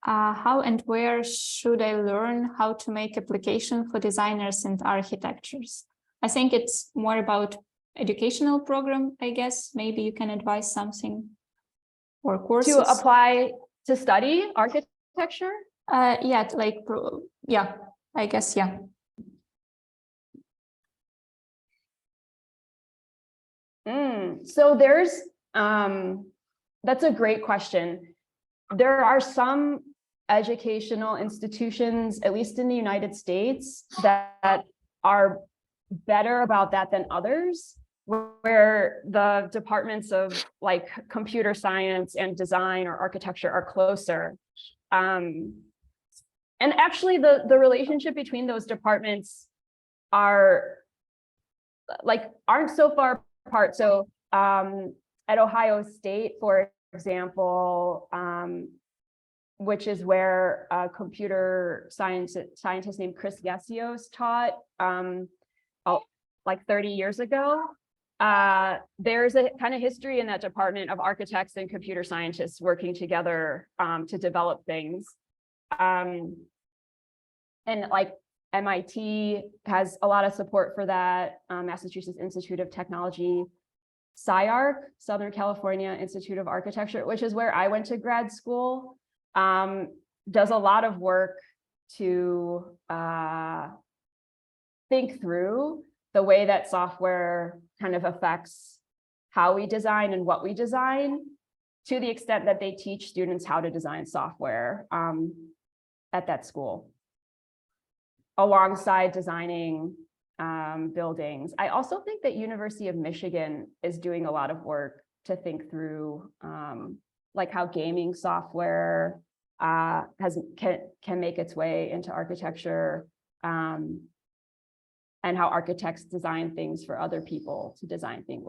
How and where should I learn how to make application for designers and architectures? I think it's more about educational program, I guess. Maybe you can advise something, or courses. To apply to study architecture? Yeah, like, yeah, I guess, yeah. So there's, that's a great question. There are some educational institutions, at least in the United States, that are better about that than others. where the departments of like computer science and design or architecture are closer. And actually the relationship between those departments aren't so far apart. So at Ohio State, for example, which is where a computer scientist named Chris Yesios taught like 30 years ago. There's a kind of history in that department of architects and computer scientists working together to develop things. And like MIT has a lot of support for that. Massachusetts Institute of Technology, SCI-Arc, Southern California Institute of Architecture, which is where I went to grad school, does a lot of work to think through the way that software kind of affects how we design and what we design, to the extent that they teach students how to design software at that school, alongside designing buildings. I also think that University of Michigan is doing a lot of work to think through like how gaming software can make its way into architecture, and how architects design things for other people to design things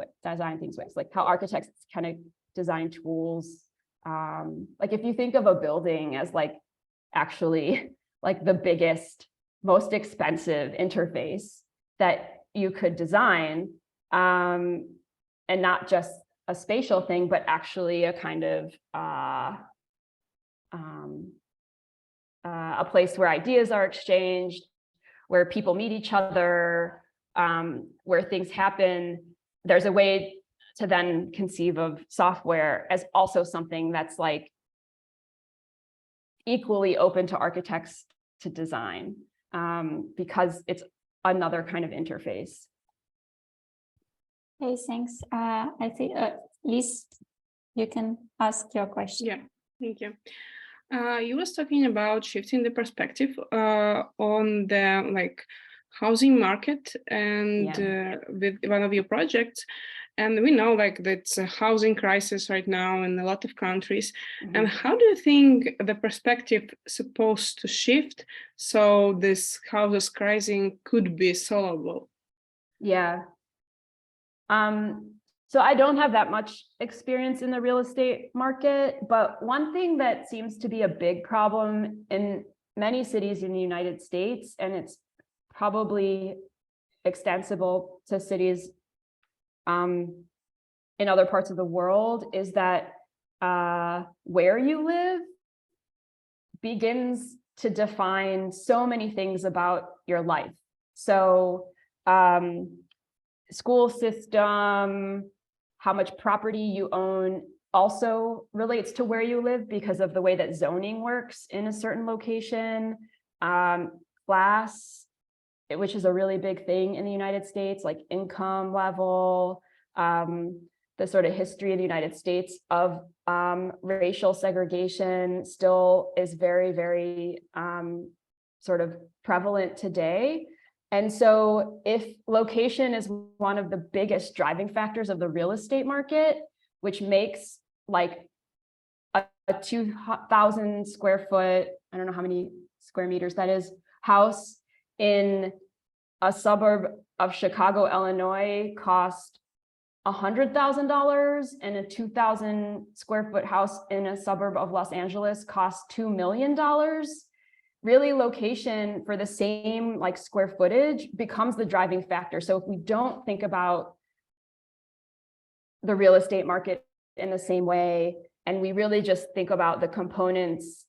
with, like how architects kind of design tools. Like if you think of a building as like actually like the biggest, most expensive interface that you could design, and not just a spatial thing, but actually a kind of a place where ideas are exchanged, where people meet each other, where things happen. There's a way to then conceive of software as also something that's like equally open to architects to design, because it's another kind of interface. Okay, thanks. I think, Liz, you can ask your question. Yeah, thank you. You was talking about shifting the perspective on the like housing market and with one of your projects. And we know like that's a housing crisis right now in a lot of countries. Mm-hmm. And how do you think the perspective supposed to shift so this houses crisis could be solvable? Yeah. So I don't have that much experience in the real estate market, but one thing that seems to be a big problem in many cities in the United States, and it's probably extensible to cities in other parts of the world, is that where you live begins to define so many things about your life. So school system, how much property you own also relates to where you live because of the way that zoning works in a certain location. Class, which is a really big thing in the United States, like income level, the sort of history of the United States of racial segregation still is very, very sort of prevalent today. And so if location is one of the biggest driving factors of the real estate market, which makes like a 2,000 square foot, I don't know how many square meters that is, house in a suburb of Chicago, Illinois cost $100,000, and a 2,000 square foot house in a suburb of Los Angeles costs $2 million. Really, location for the same like square footage becomes the driving factor. So if we don't think about the real estate market in the same way, and we really just think about the components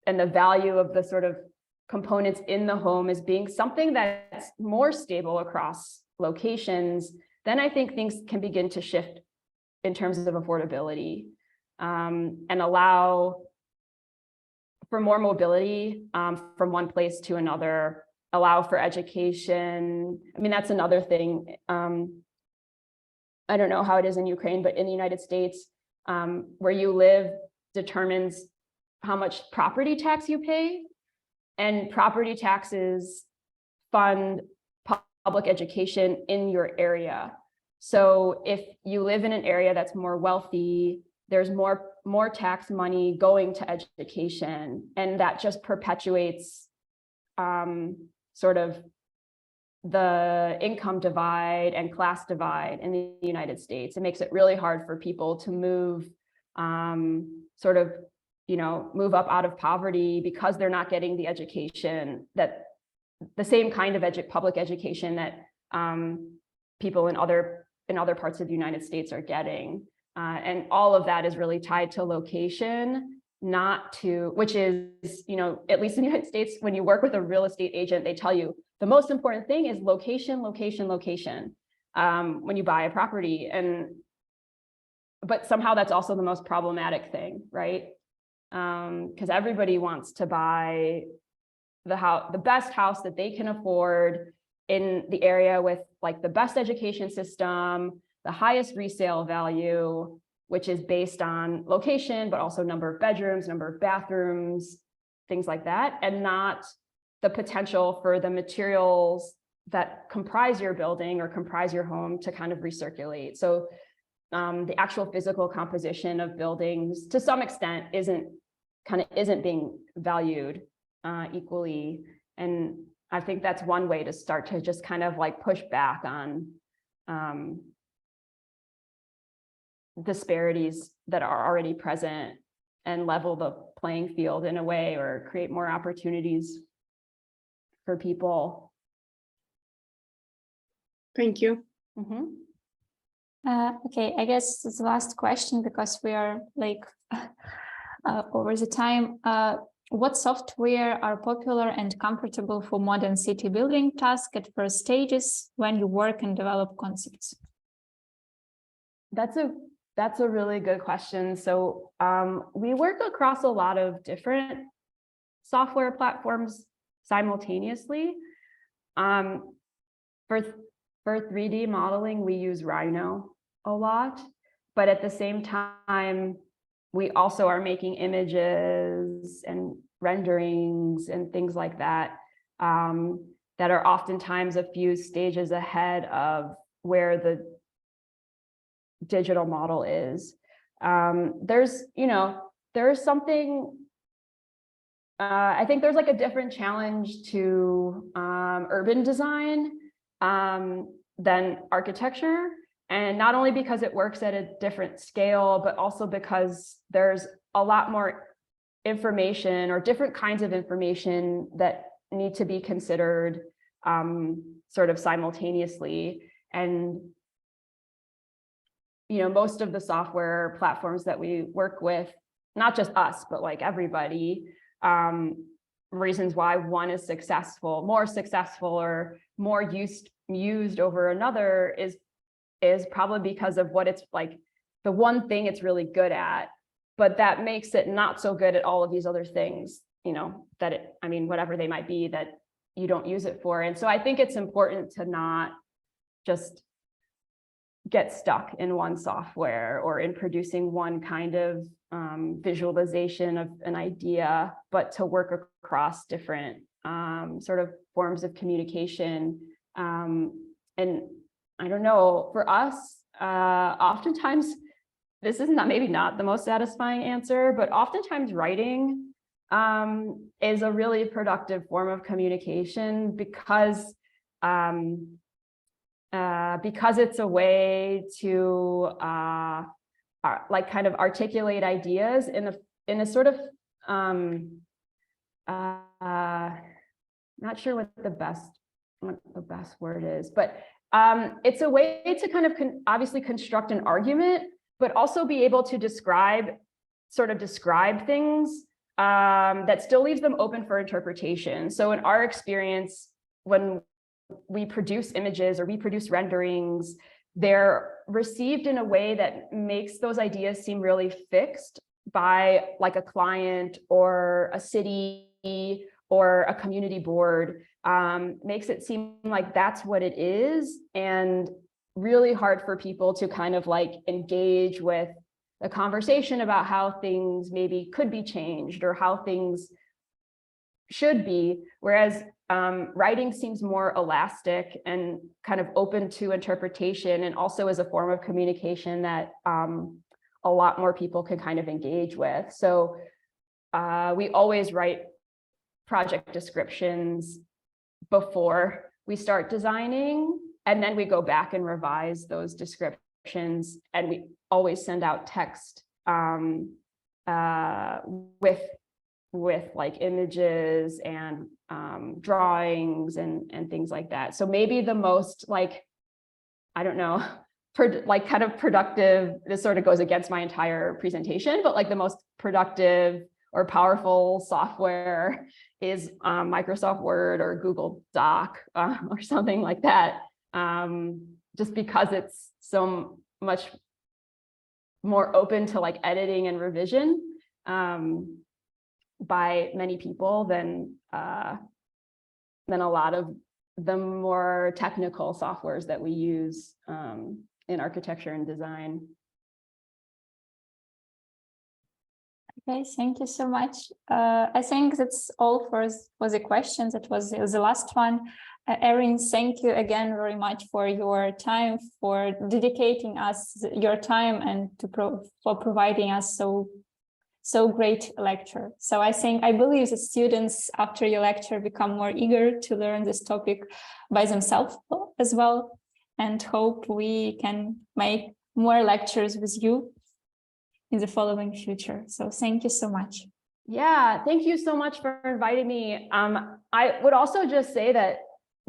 and the value of the sort of components in the home as being something that's more stable across locations, then I think things can begin to shift in terms of affordability, and allow for more mobility from one place to another, allow for education. I mean, that's another thing. I don't know how it is in Ukraine, but in the United States, where you live determines how much property tax you pay, and property taxes fund public education in your area. So if you live in an area that's more wealthy, there's more tax money going to education, and that just perpetuates sort of the income divide and class divide in the United States. It makes it really hard for people to move, sort of, move up out of poverty because they're not getting the education that the same kind of public education that people in other parts of the United States are getting. And all of that is really tied to location, which is, at least in the United States, when you work with a real estate agent, they tell you the most important thing is location, location, location, when you buy a property. But somehow that's also the most problematic thing, right? Because everybody wants to buy the best house that they can afford in the area with like the best education system, the highest resale value, which is based on location, but also number of bedrooms, number of bathrooms, things like that, and not the potential for the materials that comprise your building or comprise your home to kind of recirculate. So the actual physical composition of buildings, to some extent, isn't being valued equally. And I think that's one way to start to just kind of like push back on disparities that are already present and level the playing field in a way, or create more opportunities for people. Thank you. Mm-hmm. Okay, I guess it's the last question because we are like over the time. What software are popular and comfortable for modern city building tasks at first stages when you work and develop concepts? That's a really good question. So we work across a lot of different software platforms simultaneously. For 3D modeling, we use Rhino a lot, but at the same time, we also are making images and renderings and things like that, that are oftentimes a few stages ahead of where the digital model is. There's something, I think there's like a different challenge to urban design than architecture. And not only because it works at a different scale, but also because there's a lot more information or different kinds of information that need to be considered sort of simultaneously. And most of the software platforms that we work with, not just us, but like everybody, reasons why one is more successful or more used over another is probably because of what it's like, the one thing it's really good at, but that makes it not so good at all of these other things, whatever they might be that you don't use it for. And so I think it's important to not just get stuck in one software or in producing one kind of visualization of an idea, but to work across different sort of forms of communication. And I don't know, for us, oftentimes, this is maybe not the most satisfying answer, but oftentimes writing is a really productive form of communication because it's a way to like kind of articulate ideas in a sort of not sure what the best word is, but it's a way to kind of obviously construct an argument, but also be able to describe things that still leaves them open for interpretation. So in our experience, when we produce images or we produce renderings, they're received in a way that makes those ideas seem really fixed by like a client or a city or a community board, makes it seem like that's what it is, and really hard for people to kind of like engage with the conversation about how things maybe could be changed or how things should be, whereas writing seems more elastic and kind of open to interpretation, and also as a form of communication that a lot more people can kind of engage with. So we always write project descriptions before we start designing, and then we go back and revise those descriptions, and we always send out text with like images and drawings and things like that. So maybe the most, like, I don't know, like kind of productive, this sort of goes against my entire presentation, but like the most productive or powerful software is Microsoft Word or Google Doc or something like that, just because it's so much more open to like editing and revision by many people than a lot of the more technical softwares that we use in architecture and design. Okay, thank you so much. I think that's all for the questions. It was the last one. Erinn, thank you again very much for your time, for dedicating us your time, and for providing us so great lecture. So I believe the students after your lecture become more eager to learn this topic by themselves as well, and hope we can make more lectures with you in the following future. So thank you so much. Yeah, thank you so much for inviting me. I would also just say that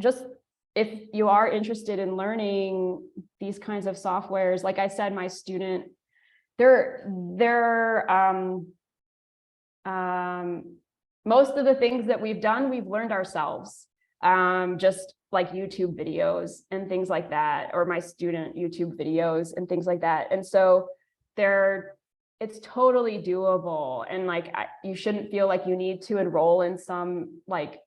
just if you are interested in learning these kinds of softwares, like I said, my student, most of the things that we've done, we've learned ourselves, just like YouTube videos and things like that, or my student YouTube videos and things like that. And so it's totally doable. And like, you shouldn't feel like you need to enroll in some like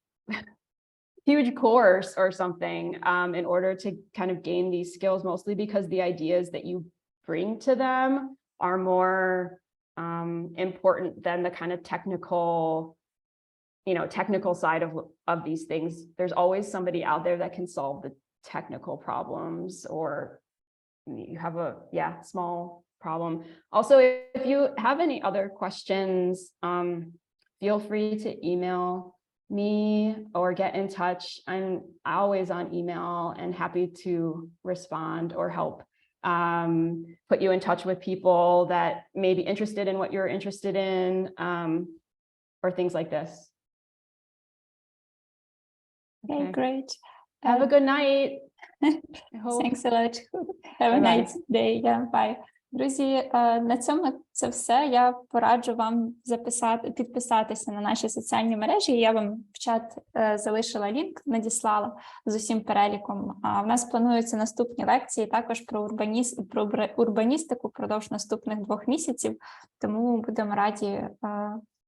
huge course or something in order to kind of gain these skills, mostly because the ideas that you bring to them are more important than the kind of technical side of these things. There's always somebody out there that can solve the technical problems, or you have a small problem. Also, if you have any other questions, feel free to email me or get in touch. I'm always on email and happy to respond or help put you in touch with people that may be interested in what you're interested in, or things like this. Okay, great. Have a good night. Thanks a lot. Have a nice day. Yeah, bye. Друзі, на цьому це все. Я пораджу вам підписатися на наші соціальні мережі. Я вам в чат залишила лінк, надіслала з усім переліком. В нас плануються наступні лекції також про урбаністику впродовж наступних 2 місяців. Тому будемо раді,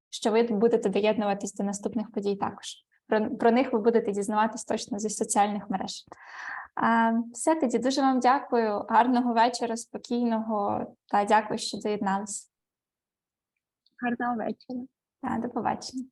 що ви будете доєднуватись до наступних подій також. Про них ви будете дізнаватись точно зі соціальних мереж. Все, тоді дуже вам дякую. Гарного вечора, спокійного, та дякую, що доєдналися. Гарного вечора. До побачення.